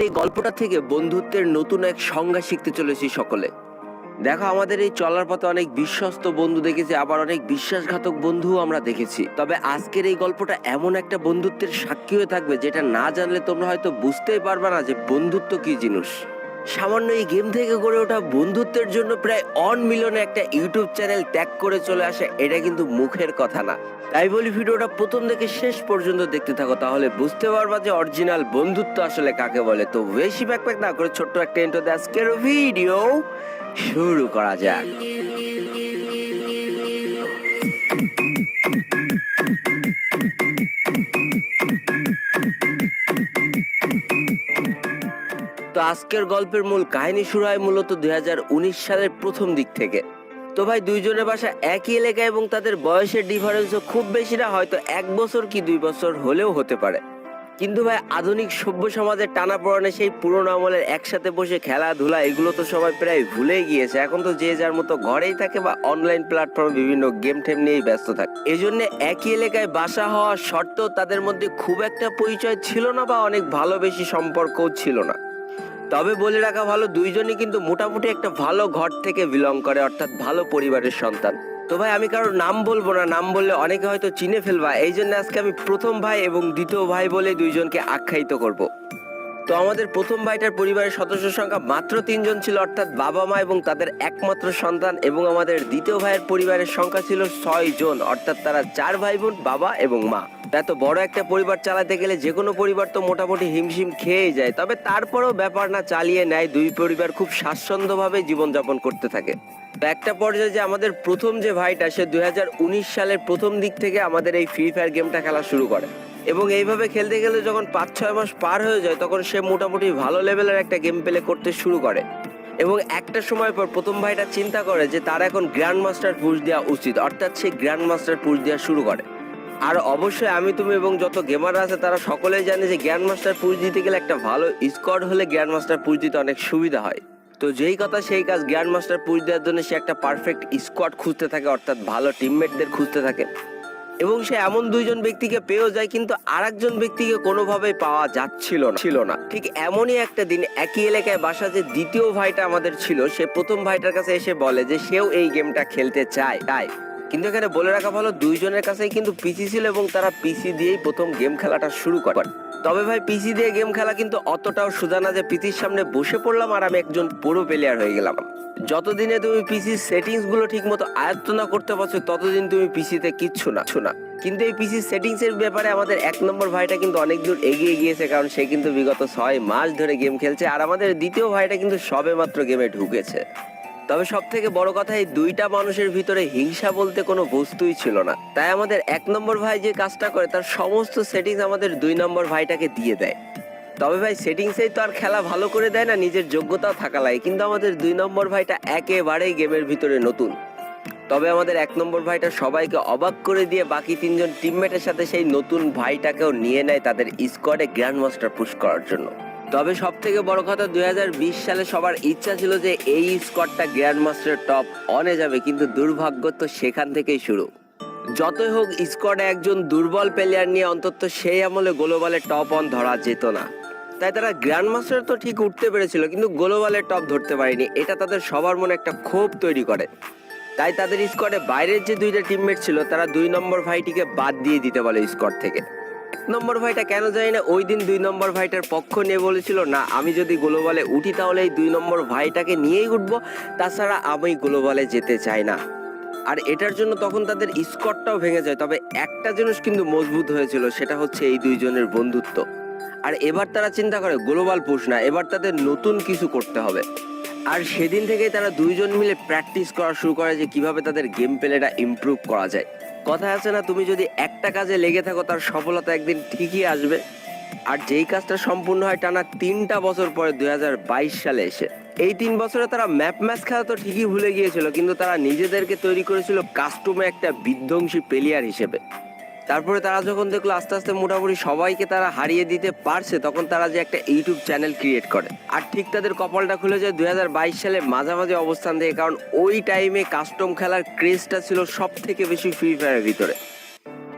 এই গল্পটা থেকে বন্ধুত্বের নতুন এক সংজ্ঞা শিখতে চলেছি সকলে। দেখো, আমাদের এই চলার পথে অনেক বিশ্বস্ত বন্ধু দেখেছি, আবার অনেক বিশ্বাসঘাতক বন্ধুও আমরা দেখেছি। তবে আজকের এই গল্পটা এমন একটা বন্ধুত্বের সাক্ষী হয়ে থাকবে যেটা না জানলে তোমরা হয়তো বুঝতেই পারবে না যে বন্ধুত্ব কি জিনিস। সামান্য এই গেম থেকে গড়ে ওঠা বন্ধুত্বের জন্য প্রায় 1 মিলিয়নে একটা ইউটিউব চ্যানেল ত্যাগ করে চলে আসে, এটা কিন্তু মুখের কথা না। তাই বলি ভিডিওটা প্রথম থেকে শেষ পর্যন্ত দেখতে থাকো, তাহলে বুঝতে পারবা যে অরিজিনাল বন্ধুত্ব আসলে কাকে বলে। তো বেশি ব্যাকপ্যাক না করে ছোট্ট একটা ইন্ট্রো দিয়ে আজকের ভিডিও শুরু করা যাক। তো আজকের গল্পের মূল কাহিনী শুরু হয় মূলত 2019 সালের প্রথম দিক থেকে। তো ভাই, দুইজনের বাসা একই এলাকায় এবং তাদের বয়সের ডিফারেন্সও খুব বেশি না, হয়তো 1 বছর কি 2 বছর হলেও হতে পারে। কিন্তু ভাই, আধুনিক সভ্য সমাজের টানাপোড়েনে সেই পুরোনো আমলের একসাথে বসে খেলাধুলা এগুলো তো সবাই প্রায় ভুলেই গিয়েছে। এখন তো যে যার মতো ঘরেই থাকে বা অনলাইন প্ল্যাটফর্মে বিভিন্ন গেম টেম নিয়েই ব্যস্ত থাকে। এই জন্য একই এলাকায় বাসা হওয়া সত্ত্বেও তাদের মধ্যে খুব একটা পরিচয় ছিল না বা অনেক ভালোবেসি সম্পর্কও ছিল না। তবে বলে রাখা ভালো, দুইজনই কিন্তু মোটামুটি একটা ভালো ঘর থেকে বিলং করে, অর্থাৎ ভালো পরিবারের সন্তান। তো ভাই, আমি কারোর নাম বলবো না, নাম বললে অনেকে হয়তো চিনে ফেলবা, এই জন্য আজকে আমি প্রথম ভাই এবং দ্বিতীয় ভাই বলে দুইজনকে আখ্যায়িত করব। তো আমাদের প্রথম ভাইটার পরিবারের সদস্য সংখ্যা মাত্র 3 জন ছিল, অর্থাৎ বাবা মা এবং তাদের একমাত্র সন্তান। এবং আমাদের দ্বিতীয় ভাইয়ের পরিবারের সংখ্যা ছিল 6 জন, অর্থাৎ তারা 4 ভাই বোন, বাবা এবং মা। এত বড় একটা পরিবার চালাতে গেলে যে কোনো পরিবার তো মোটামুটি হিমশিম খেয়েই যায়, তবে তারপরেও ব্যাপার না চালিয়ে নেয়। দুই পরিবার খুব স্বাচ্ছন্দ্যভাবে জীবনযাপন করতে থাকে। তো একটা পর্যায়ে যে আমাদের প্রথম যে ভাইটা, সে 2019 সালের প্রথম দিক থেকে আমাদের এই ফ্রি ফায়ার গেমটা খেলা শুরু করে। এবং এইভাবে খেলতে গেলে যখন 5-6 মাস পার হয়ে যায়, তখন সে মোটামুটি ভালো লেভেলের একটা গেম প্লে করতে শুরু করে। এবং একটা সময় পর প্রথম ভাইটা চিন্তা করে যে তার এখন গ্র্যান্ড মাস্টার পুশ দেওয়া উচিত, অর্থাৎ সে গ্র্যান্ড মাস্টার পুশ দেওয়া শুরু করে। আর অবশ্যই আমি তুমি এবং যত গেমার আছে তারা সকলেই জানে যে গ্র্যান্ড মাস্টার পুশ দিতে গেলে একটা ভালো স্কোয়াড হলে গ্র্যান্ড মাস্টার পুশ দিতে অনেক সুবিধা হয়। তো যেই কথা সেই কাজ, গ্র্যান্ড মাস্টার পুশ দেওয়ার জন্য সে একটা পারফেক্ট স্কোয়াড খুঁজতে থাকে, অর্থাৎ ভালো টিমমেটদের খুঁজতে থাকে। এবং সে এমন 2 জন ব্যক্তিকে পেয়েও যায়, কিন্তু আরেকজন ব্যক্তিকে কোনোভাবেই পাওয়া ছিল না। ঠিক এমনই একটা দিন একই এলাকায় বাসা যে দ্বিতীয় ভাইটা আমাদের ছিল, সে প্রথম ভাইটার কাছে এসে বলে যে সেও এই গেমটা খেলতে চায়। কিন্তু এখানে বলে রাখা ভালো, 2 জনের কাছেই কিন্তু পিসি ছিল এবং তারা পিসি দিয়েই প্রথম গেম খেলাটা শুরু করে। তবে ভাই, পিসি দিয়ে গেম খেলা কিন্তু অতটাও সোজা না যে পিসির সামনে বসে পড়লাম আর আমি একজন পুরো প্লেয়ার হয়ে গেলাম। যতদিনে তুমি পিসির সেটিংস গুলো ঠিক মতো আয়ত্ত না করতে পারছো, ততদিন তুমি পিসিতে কিচ্ছু না। কিন্তু এই পিসির সেটিংস এর ব্যাপারে আমাদের 1 নম্বর ভাইটা কিন্তু অনেক দূর এগিয়ে গিয়েছে, কারণ সে কিন্তু বিগত 6 মাস ধরে গেম খেলছে। আর আমাদের দ্বিতীয় ভাইটা কিন্তু সবে মাত্র গেমে ঢুকেছে। তবে সব থেকে বড় কথা, এই দুইটা মানুষের ভিতরে হিংসা বলতে কোনো বস্তুই ছিল না। তাই আমাদের 1 নম্বর ভাই যে কাজটা করে, তার সমস্ত সেটিংস আমাদের 2 নম্বর ভাইটাকে দিয়ে দেয়। তবে ভাই, সেটিংসেই তো আর খেলা ভালো করে দেয় না, নিজের যোগ্যতাও থাকা লাগে। কিন্তু আমাদের 2 নম্বর ভাইটা একেবারেই গেমের ভিতরে নতুন। তবে আমাদের 1 নম্বর ভাইটা সবাইকে অবাক করে দিয়ে বাকি 3 জন টিমমেটের সাথে সেই নতুন ভাইটাকেও নিয়ে নেয় তাদের স্কোয়াডে গ্র্যান্ড মাস্টার পুশ করার জন্য। তবে সব থেকে বড় কথা, 2020 সালে সবার ইচ্ছা ছিল যে এই স্কোয়াডটা গ্র্যান্ড মাস্টার টপ অনে যাবে, কিন্তু দুর্ভাগ্য তো সেখান থেকেই শুরু। যতই হোক, স্কোয়াডে একজন দুর্বল প্লেয়ার নিয়ে অন্তত সেই আমলে গ্লোবালে টপ 1 ধরা যেত না। তাই তারা গ্র্যান্ড মাস্টার তো ঠিক উঠতে পেরেছিল, কিন্তু গ্লোবালে টপ ধরতে পারেনি। এটা তাদের সবার মনে একটা ক্ষোভ তৈরি করে। তাই তাদের স্কোয়াডে বাইরের যে 2টা টিমমেট ছিল, তারা 2 নম্বর ভাইটিকে বাদ দিয়ে দিতে বলে স্কোয়াড থেকে। 1 নম্বর ভাইটা কেন জানি না ওই দিন 2 নম্বর ভাইটার পক্ষ নিয়ে বলেছিল, না, আমি যদি গ্লোবালে উঠি তাহলে এই 2 নম্বর ভাইটাকে নিয়েই উঠবো, তাছাড়া আমি গ্লোবালে যেতে চাই না। আর এটার জন্য তখন তাদের স্কোয়াডটাও ভেঙে যায়। তবে একটা জিনিস কিন্তু মজবুত হয়েছিল, সেটা হচ্ছে এই 2 জনের বন্ধুত্ব। আর এবার তারা চিন্তা করে গ্লোবাল পুশ না, এবার তাদের নতুন কিছু করতে হবে। আর সেদিন থেকেই তারা 2 জন মিলে প্র্যাকটিস করা শুরু করে যে কিভাবে তাদের গেম প্লেটা ইমপ্রুভ করা যায়। কথা আছে না, তুমি যদি একটা কাজে লেগে থাকো তার সফলতা একদিন ঠিকই আসবে। আর যেই কাজটা সম্পূর্ণ হয় টানা 3টা বছর পরে 2022 সালে এসে। এই 3 বছরে তারা ম্যাপ ম্যাচ খেলা তো ঠিকই ভুলে গিয়েছিল, কিন্তু তারা নিজেদেরকে তৈরি করেছিল কাস্টমে একটা বিধ্বংসী প্লেয়ার হিসেবে। তারপরে তারা যখন দেখলো আস্তে আস্তে মোটামুটি সবাইকে তারা হারিয়ে দিতে পারছে, তখন তারা যে একটা ইউটিউব চ্যানেল ক্রিয়েট করে। আর ঠিক তাদের কপালটা খুলে যায় 2022 সালে মাঝামাঝি অবস্থান থেকে, কারণ ওই টাইমে কাস্টম খেলার ক্রেজটা ছিল সব থেকে বেশি ফ্রি ফায়ারের ভিতরে।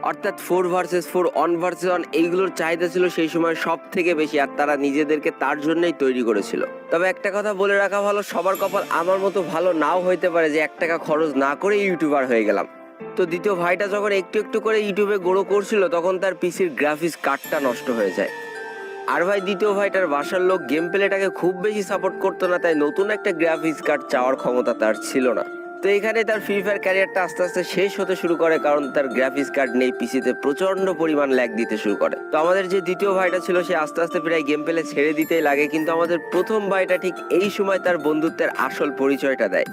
অর্থাৎ 4 ভার্সেস 4, 1 ভার্সেস 1 এইগুলোর চাহিদা ছিল সেই সময় সব থেকে বেশি, আর তারা নিজেদেরকে তার জন্যই তৈরি করেছিল। তবে একটা কথা বলে রাখা ভালো, সবার কপাল আমার মতো ভালো নাও হইতে পারে যে 1 টাকা খরচ না করে ইউটিউবার হয়ে গেলাম। তো দ্বিতীয় ভাইটা যখন একটু একটু করে ইউটিউবে গ্রো করছিল তখন তার পিসির গ্রাফিক্স কার্ডটা নষ্ট হয়ে যায়। আর ভাই দ্বিতীয় ভাইটার বাসার লোক গেম প্লেটাকে খুব বেশি সাপোর্ট করতো না, তাই নতুন একটা গ্রাফিক্স কার্ড চাওয়ার ক্ষমতা তার ছিল না। তো এখানে তার ফ্রি ফায়ার ক্যারিয়ারটা আস্তে আস্তে শেষ হতে শুরু করে, কারণ তার গ্রাফিক্স কার্ড নেই, পিসিতে প্রচন্ড পরিমাণ ল্যাগ দিতে শুরু করে। তো আমাদের যে দ্বিতীয় ভাইটা ছিল সে আস্তে আস্তে প্রায় গেম প্লে ছেড়ে দিতেই লাগে, কিন্তু আমাদের প্রথম ভাইটা ঠিক এই সময় তার বন্ধুত্বের আসল পরিচয়টা দেয়।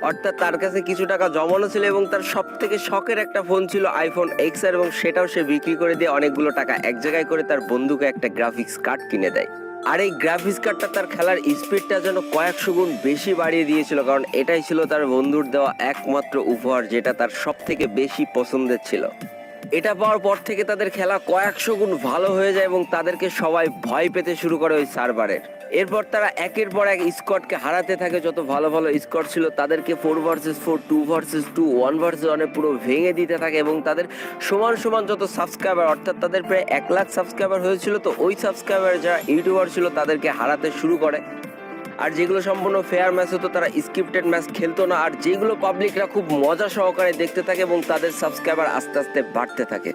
অর্থাৎ তার কাছে কিছু টাকা জমানো ছিল এবং তার সব থেকে শখের একটা ফোন ছিল আইফোন এক্সআর, এবং সেটাও সে বিক্রি করে দিয়ে অনেকগুলো টাকা এক জায়গায় করে তার বন্ধুকে একটা গ্রাফিক্স কার্ড কিনে দেয়। আর এই গ্রাফিক্স কার্ডটা তার খেলার স্পিডটা যেন কয়েকশো গুণ বেশি বাড়িয়ে দিয়েছিল, কারণ এটাই ছিল তার বন্ধুর দেওয়া একমাত্র উপহার যেটা তার সব থেকে বেশি পছন্দের ছিল। এটা পাওয়ার পর থেকে তাদের খেলা কয়েকশো গুণ ভালো হয়ে যায় এবং তাদেরকে সবাই ভয় পেতে শুরু করে ওই সার্ভারের। এরপর তারা একের পর এক স্কোয়াডকে হারাতে থাকে, যত ভালো ভালো স্কোয়াড ছিল তাদেরকে 4 ভার্সেস 4, 2 ভার্সেস 2, 1 ভার্সেস 1 পুরো ভেঙে দিতে থাকে এবং তাদের সমান সমান যত সাবস্ক্রাইবার, অর্থাৎ তাদের প্রায় 1 লাখ সাবস্ক্রাইবার হয়েছিল, তো ওই সাবস্ক্রাইবার যারা ইউটিউবার ছিল তাদেরকে হারাতে শুরু করে। আর যেগুলো সম্পূর্ণ ফেয়ার ম্যাচ হতো তারা স্ক্রিপ্টেড ম্যাচ খেলতো না, আর যেগুলো পাবলিকরা খুব মজা সহকারে দেখতে থাকে এবং তাদের সাবস্ক্রাইবার আস্তে আস্তে বাড়তে থাকে।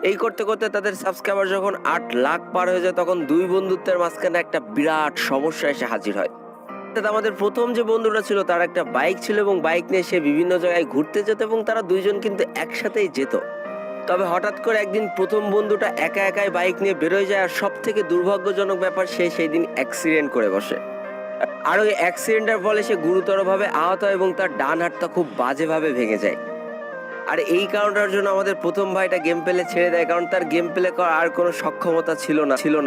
এই করতে করতে তাদের সাবস্ক্রাইবার যখন 8 লাখ পার হয়ে যায় তখন দুই বন্ধুত্বের মাঝখানে একটা বিরাট সমস্যা এসে হাজির হয়। আমাদের প্রথম যে বন্ধুটা ছিল তার একটা বাইক ছিল এবং বাইক নিয়ে সে বিভিন্ন জায়গায় ঘুরতে যেত এবং তারা দুইজন কিন্তু একসাথেই যেত। তবে হঠাৎ করে একদিন প্রথম বন্ধুটা একা একাই বাইক নিয়ে বেরোয় যায়, আর সব থেকে দুর্ভাগ্যজনক ব্যাপার সে সেই দিন অ্যাক্সিডেন্ট করে বসে। আর ওই অ্যাক্সিডেন্টের ফলে সে গুরুতরভাবে আহত হয় এবং তার ডান হাতটা খুব বাজেভাবে ভেঙে যায়। আর এই কারণটার জন্য আমাদের প্রথম ভাইটা গেম প্লে ছেড়ে দেয়, কারণ তার গেম প্লে করার আর কোনো সক্ষমতা ছিল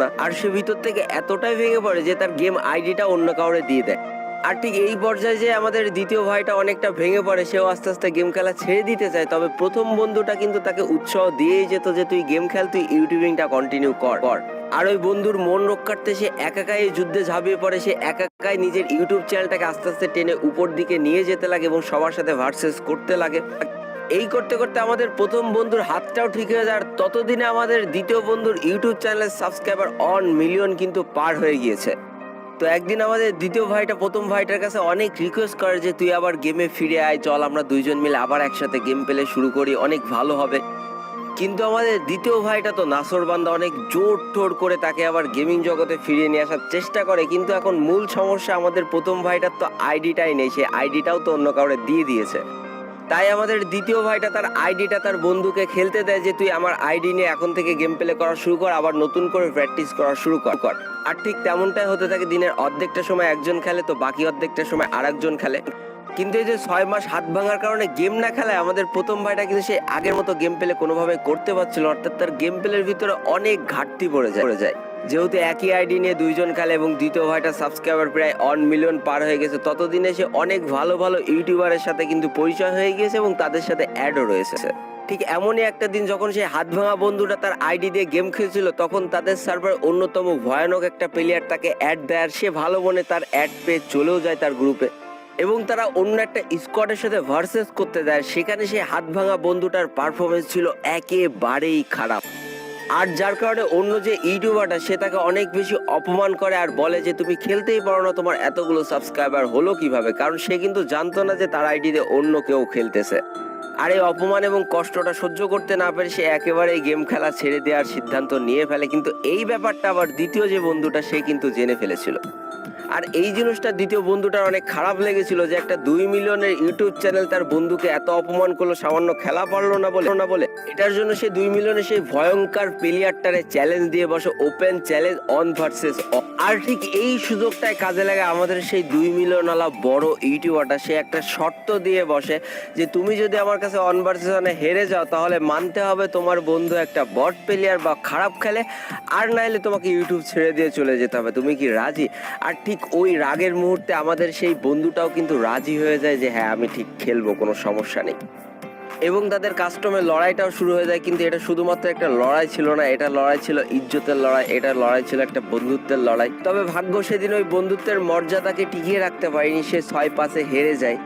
না। আর সে ভিতর থেকে এতটাই ভেঙে পড়ে যে তার গেম আইডিটা অন্য কাউরে দিয়ে দেয়। আর ঠিক এই পর্যায়ে যে আমাদের দ্বিতীয় ভাইটা অনেকটা ভেঙে পড়ে, সেও আস্তে আস্তে গেম খেলা ছেড়ে দিতে চায়। তবে প্রথম বন্ধুটা কিন্তু তাকে উৎসাহ দিয়েই যেত যে তুই গেম খেল, তুই ইউটিউবিংটা কন্টিনিউ কর। আর ওই বন্ধুর মন রক্ষার্থে সে একাকাই এই যুদ্ধে ঝাঁপিয়ে পড়ে, সে একাকাই নিজের ইউটিউব চ্যানেলটাকে আস্তে আস্তে টেনে উপর দিকে নিয়ে যেতে লাগে এবং সবার সাথে ভার্সেস করতে লাগে। এই করতে করতে আমাদের প্রথম বন্ধুর হাতটাও ঠিক হয়ে যায়, আর ততদিনে আমাদের দ্বিতীয় বন্ধুর ইউটিউব চ্যানেলের সাবস্ক্রাইবার 1 মিলিয়ন কিন্তু পার হয়ে গিয়েছে। তো একদিন আমাদের দ্বিতীয় ভাইটা প্রথম ভাইটার কাছে অনেক রিকোয়েস্ট করে যে তুই আবার গেমে ফিরে আয়, চল আমরা দুইজন মিলে আবার একসাথে গেম প্লে শুরু করি, অনেক ভালো হবে। কিন্তু আমাদের দ্বিতীয় ভাইটা তো নাসরবান্দা, অনেক জোর টোর করে তাকে আবার গেমিং জগতে ফিরিয়ে নিয়ে আসার চেষ্টা করে। কিন্তু এখন মূল সমস্যা আমাদের প্রথম ভাইটার তো আইডিটাই নেই, সে আইডিটাও তো অন্য কাউরে দিয়ে দিয়েছে। তাই আমাদের দ্বিতীয় ভাইটা তার আইডিটা তার বন্ধুকে খেলতে দেয় যে তুই আমার আইডি নিয়ে এখন থেকে গেম প্লে করা শুরু কর, আবার নতুন করে প্র্যাকটিস করা শুরু কর। আর ঠিক তেমনটাই হতে থাকে, দিনের অর্ধেকটা সময় একজন খেলে তো বাকি অর্ধেকটা সময় আরেকজন খেলে। কিন্তু এই যে 6 মাস হাত ভাঙার কারণে গেম না খেলায় আমাদের প্রথম ভাইটা কিন্তু সে আগের মতো গেম প্লে কোনোভাবে করতে পারছিল, অর্থাৎ তার গেম প্লের ভিতরে অনেক ঘাটতি পড়ে যায়। যেহেতু একই আইডি নিয়ে দুইজন খেলে এবং দ্বিতীয় ভাইটা সাবস্ক্রাইবার প্রায় 1 মিলিয়ন পার হয়ে গেছে, ততদিনে সে অনেক ভালো ভালো ইউটিউবারের সাথে কিন্তু পরিচয় হয়ে গিয়েছে এবং তাদের সাথে অ্যাডও রয়েছে। ঠিক এমনই একটা দিন যখন সেই হাত ভাঙা বন্ধুটা তার আইডি দিয়ে গেম খেলছিল, তখন তাদের সার্ভার অন্যতম ভয়ানক একটা প্লেয়ার তাকে অ্যাড দেয়, আর সে ভালো মনে তার অ্যাড পেয়ে চলেও যায় তার গ্রুপে এবং তারা অন্য একটা স্কোয়াডের সাথে ভার্সেস করতে দেয়। সেখানে সেই হাত ভাঙা বন্ধুটার পারফরমেন্স ছিল একেবারেই খারাপ, আর যার কারণে অন্য যে ইউটিউবারটা সে তাকে অনেক বেশি অপমান করে আর বলে যে তুমি খেলতেই পারো না, তোমার এতগুলো সাবস্ক্রাইবার হলো কিভাবে, কারণ সে কিন্তু জানতো না যে তার আইডিতে অন্য কেউ খেলতেছে। আর এই অপমান এবং কষ্টটা সহ্য করতে না পেরে সে একেবারে এই গেম খেলা ছেড়ে দেওয়ার সিদ্ধান্ত নিয়ে ফেলে। কিন্তু এই ব্যাপারটা আবার দ্বিতীয় যে বন্ধুটা সে কিন্তু জেনে ফেলেছিল, আর এই জিনিসটা দ্বিতীয় বন্ধুটার অনেক খারাপ লেগেছিল যে একটা 2 মিলিয়নের ইউটিউব চ্যানেল তার বন্ধুকে এত অপমান করলো সামান্য খেলা পারলো না বলে। এটার জন্য সে 2 মিলিয়নের সেই ভয়ঙ্কর প্লেয়ারটারে চ্যালেঞ্জ দিয়ে বসে, ওপেন চ্যালেঞ্জ 1 ভার্সেস 1। আর ঠিক এই সুযোগটায় কাজে লাগে আমাদের সেই 2 মিলিয়নওয়ালা বড় ইউটিউবারটা, সে একটা শর্ত দিয়ে বসে যে তুমি যদি আমার কাছে 1 ভার্সেস 1 হেরে যাও তাহলে মানতে হবে তোমার বন্ধু একটা বট প্লেয়ার বা খারাপ খেলে, আর নাইলে তোমাকে ইউটিউব ছেড়ে দিয়ে চলে যেতে হবে, তুমি কি রাজি? আর ঠিক ওই রাগের মুহূর্তে আমাদের সেই বন্ধুটাও কিন্তু রাজি হয়ে যায় যে হ্যাঁ আমি ঠিক খেলবো, কোনো সমস্যা নেই। এবং তাদের কাস্টমের লড়াইটাও শুরু হয়ে যায়। কিন্তু এটা শুধুমাত্র একটা লড়াই ছিল না, এটা লড়াই ছিল ইজ্জতের লড়াই, এটা লড়াই ছিল একটা বন্ধুত্বের লড়াই। তবে ভাগ্য সেদিন ওই বন্ধুত্বের মর্যাদাকে টিকিয়ে রাখতে পারেনি, সে 6-5-এ হেরে যায়।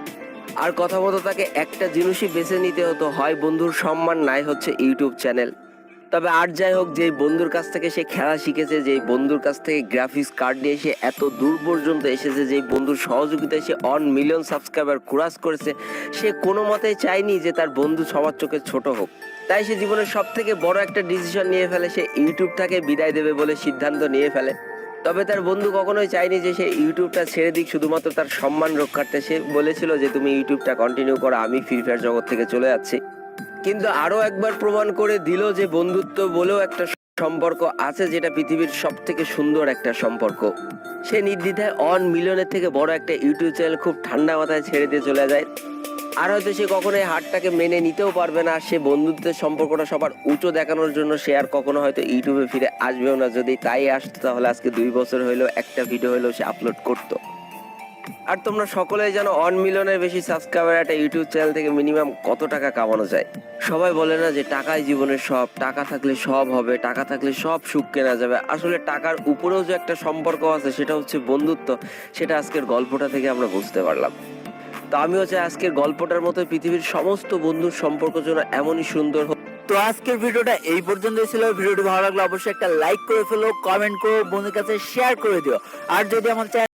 আর কথা মতো তাকে একটা জিনিসই বেছে নিতে হতো, হয় বন্ধুর সম্মান, নাই হচ্ছে ইউটিউব চ্যানেল। তবে আর যাই হোক, যেই বন্ধুর কাছ থেকে সে খেলা শিখেছে, যেই বন্ধুর কাছ থেকে গ্রাফিক্স কার্ড নিয়ে সে এত দূর পর্যন্ত এসেছে, যেই বন্ধুর সহযোগিতায় সে 1 মিলিয়ন সাবস্ক্রাইবার ক্রস করেছে, সে কোনো মতেই চায়নি যে তার বন্ধু সবার চোখে ছোট হোক। তাই সে জীবনের সব থেকে বড় একটা ডিসিশন নিয়ে ফেলে, সে ইউটিউবটাকে বিদায় দেবে বলে সিদ্ধান্ত নিয়ে ফেলে। তবে তার বন্ধু কখনোই চায়নি যে সে ইউটিউবটা ছেড়ে দিক শুধুমাত্র তার সম্মান রক্ষার্থে। সে বলেছিল যে তুমি ইউটিউবটা কন্টিনিউ করো, আমি ফ্রি ফায়ার জগৎ থেকে চলে যাচ্ছি। কিন্তু আরো একবার প্রমাণ করে দিল যে বন্ধুত্ব বলেও একটা সম্পর্ক আছে, যেটা পৃথিবীর সব থেকে সুন্দর একটা সম্পর্ক। সে নির্দ্বিধায় 1 মিলিয়নের থেকে বড় একটা ইউটিউব চ্যানেল খুব ঠান্ডা মাথায় ছেড়ে দিয়ে চলে যায়। আর হয়তো সে কখনোই হারটাকে মেনে নিতেও পারবে না। সে বন্ধুত্বের সম্পর্কটা সবার উঁচু দেখানোর জন্য সে আর কখনো হয়তো ইউটিউবে ফিরে আসবেও না। যদি তাই আসতো তাহলে আজকে 2 বছর হইলেও একটা ভিডিও হইলেও সে আপলোড করতো। আর তোমরা সকলেই জানো 1 মিলিয়নের বেশি সাবস্ক্রাইবার একটা ইউটিউব চ্যানেল থেকে মিনিমাম কত টাকা কামানো যায়। সবাই বলে না যে টাকাই জীবনের সব, টাকা থাকলে সব হবে, টাকা থাকলে সব সুখ কেনা যাবে। আসলে টাকার উপরেও যে একটা সম্পর্ক আছে, সেটা হচ্ছে বন্ধুত্ব। সেটা আজকের গল্পটা থেকে আমরা বুঝতে পারলাম। তো আমিও চাই আজকের গল্পটার মতো পৃথিবীর সমস্ত বন্ধুর সম্পর্ক যেন এমনই সুন্দর হোক। তো আজকের ভিডিওটা এই পর্যন্তই ছিল। ভিডিওটি ভালো লাগলে অবশ্যই একটা লাইক করে ফেলো, কমেন্ট করো, বন্ধুদের কাছে শেয়ার করে দিও। আর যদি আমার চ্যানেল